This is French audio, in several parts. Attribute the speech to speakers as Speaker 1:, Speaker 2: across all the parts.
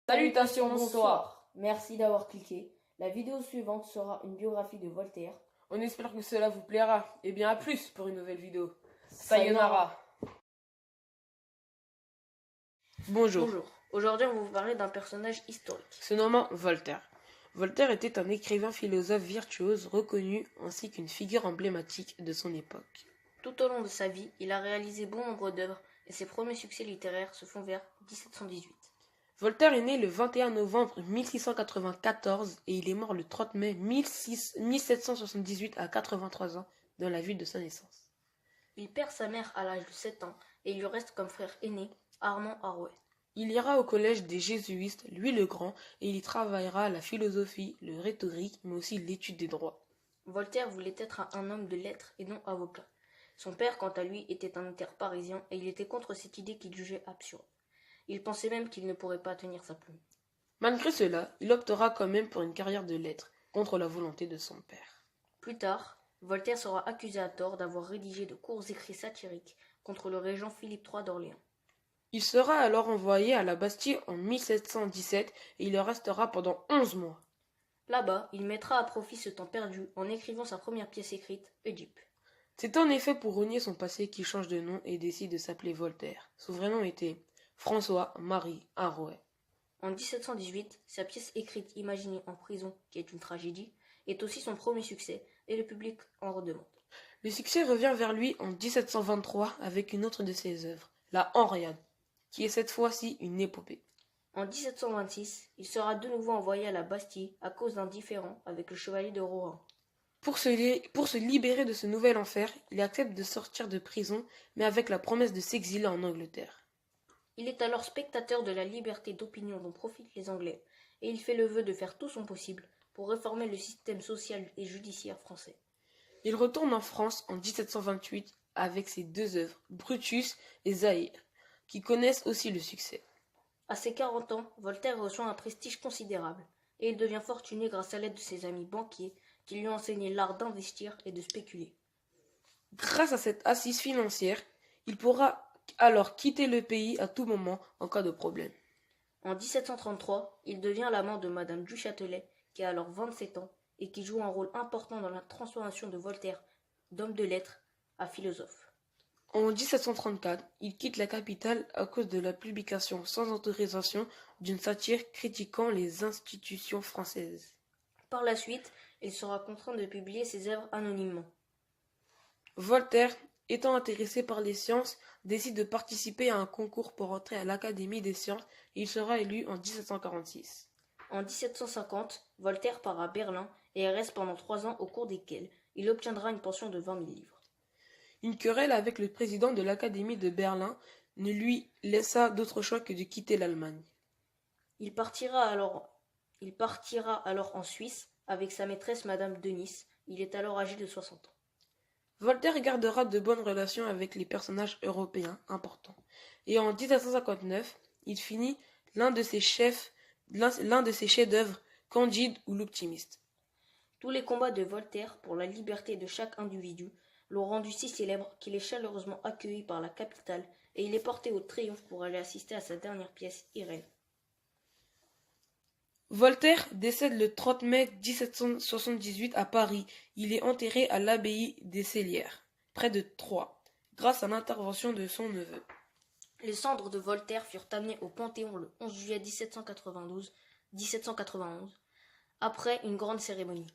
Speaker 1: Salutations, bonsoir.
Speaker 2: Merci d'avoir cliqué. La vidéo suivante sera une biographie de Voltaire.
Speaker 1: On espère que cela vous plaira. Et bien à plus pour une nouvelle vidéo. Sayonara. Bonjour.
Speaker 2: Aujourd'hui, on va vous parler d'un personnage historique.
Speaker 1: Se nommant Voltaire. Voltaire était un écrivain philosophe virtuose reconnu ainsi qu'une figure emblématique de son époque.
Speaker 2: Tout au long de sa vie, il a réalisé bon nombre d'œuvres et ses premiers succès littéraires se font vers 1718.
Speaker 1: Voltaire est né le 21 novembre 1694 et il est mort le 30 mai 1778 à 83 ans dans la ville de sa naissance.
Speaker 2: Il perd sa mère à l'âge de 7 ans et il lui reste comme frère aîné Armand Arouet.
Speaker 1: Il ira au collège des jésuites, Louis le Grand, et il y travaillera la philosophie, le rhétorique, mais aussi l'étude des droits.
Speaker 2: Voltaire voulait être un homme de lettres et non avocat. Son père, quant à lui, était un notaire parisien et il était contre cette idée qu'il jugeait absurde. Il pensait même qu'il ne pourrait pas tenir sa plume.
Speaker 1: Malgré cela, il optera quand même pour une carrière de lettres, contre la volonté de son père.
Speaker 2: Plus tard, Voltaire sera accusé à tort d'avoir rédigé de courts écrits satiriques contre le régent Philippe III d'Orléans.
Speaker 1: Il sera alors envoyé à la Bastille en 1717 et il y restera pendant 11 mois.
Speaker 2: Là-bas, il mettra à profit ce temps perdu en écrivant sa première pièce écrite, Oedipe.
Speaker 1: C'est en effet pour renier son passé qu'il change de nom et décide de s'appeler Voltaire. Son vrai nom était François-Marie Arouet.
Speaker 2: En 1718, sa pièce écrite imaginée en prison, qui est une tragédie, est aussi son premier succès et le public en redemande.
Speaker 1: Le succès revient vers lui en 1723 avec une autre de ses œuvres, la Henriade, qui est cette fois-ci une épopée.
Speaker 2: En 1726, il sera de nouveau envoyé à la Bastille à cause d'un différend avec le chevalier de Rohan.
Speaker 1: Pour se libérer de ce nouvel enfer, il accepte de sortir de prison, mais avec la promesse de s'exiler en Angleterre.
Speaker 2: Il est alors spectateur de la liberté d'opinion dont profitent les Anglais, et il fait le vœu de faire tout son possible pour réformer le système social et judiciaire français.
Speaker 1: Il retourne en France en 1728 avec ses deux œuvres, Brutus et Zaïre, qui connaissent aussi le succès.
Speaker 2: À ses 40 ans, Voltaire reçoit un prestige considérable, et il devient fortuné grâce à l'aide de ses amis banquiers qui lui ont enseigné l'art d'investir et de spéculer.
Speaker 1: Grâce à cette assise financière, il pourra alors quitter le pays à tout moment en cas de problème.
Speaker 2: En 1733, il devient l'amant de Madame du Châtelet, qui a alors 27 ans, et qui joue un rôle important dans la transformation de Voltaire d'homme de lettres à philosophe.
Speaker 1: En 1734, il quitte la capitale à cause de la publication sans autorisation d'une satire critiquant les institutions françaises.
Speaker 2: Par la suite, il sera contraint de publier ses œuvres anonymement.
Speaker 1: Voltaire, étant intéressé par les sciences, décide de participer à un concours pour entrer à l'Académie des sciences et il sera élu en 1746.
Speaker 2: En 1750, Voltaire part à Berlin et reste pendant 3 ans au cours desquels il obtiendra une pension de 20 000 livres.
Speaker 1: Une querelle avec le président de l'Académie de Berlin ne lui laissa d'autre choix que de quitter l'Allemagne.
Speaker 2: Il partira alors en Suisse avec sa maîtresse Madame de Nice. Il est alors âgé de 60 ans.
Speaker 1: Voltaire gardera de bonnes relations avec les personnages européens importants. Et en 1759, il finit l'un de ses chefs-d'œuvre, Candide ou l'Optimiste.
Speaker 2: Tous les combats de Voltaire pour la liberté de chaque individu l'ont rendu si célèbre qu'il est chaleureusement accueilli par la capitale et il est porté au triomphe pour aller assister à sa dernière pièce, Irène.
Speaker 1: Voltaire décède le 30 mai 1778 à Paris. Il est enterré à l'abbaye des Célières, près de Troyes, grâce à l'intervention de son neveu.
Speaker 2: Les cendres de Voltaire furent amenées au Panthéon le 11 juillet 1791, après une grande cérémonie.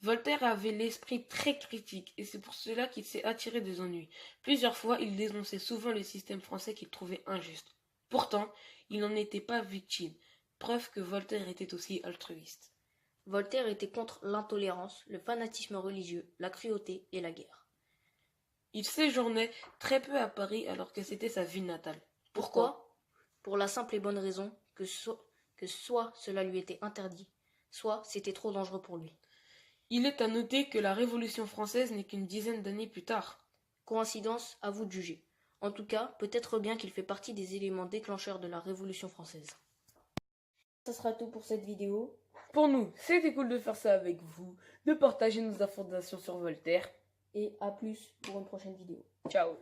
Speaker 1: Voltaire avait l'esprit très critique et c'est pour cela qu'il s'est attiré des ennuis. Plusieurs fois, il dénonçait souvent le système français qu'il trouvait injuste. Pourtant, il n'en était pas victime, preuve que Voltaire était aussi altruiste.
Speaker 2: Voltaire était contre l'intolérance, le fanatisme religieux, la cruauté et la guerre.
Speaker 1: Il séjournait très peu à Paris alors que c'était sa ville natale.
Speaker 2: Pourquoi ? Pour la simple et bonne raison que soit cela lui était interdit, soit c'était trop dangereux pour lui.
Speaker 1: Il est à noter que la Révolution française n'est qu'une dizaine d'années plus tard.
Speaker 2: Coïncidence, à vous de juger. En tout cas, peut-être bien qu'il fait partie des éléments déclencheurs de la Révolution française. Ça sera tout pour cette vidéo.
Speaker 1: Pour nous, c'était cool de faire ça avec vous, de partager nos informations sur Voltaire.
Speaker 2: Et à plus pour une prochaine vidéo.
Speaker 1: Ciao.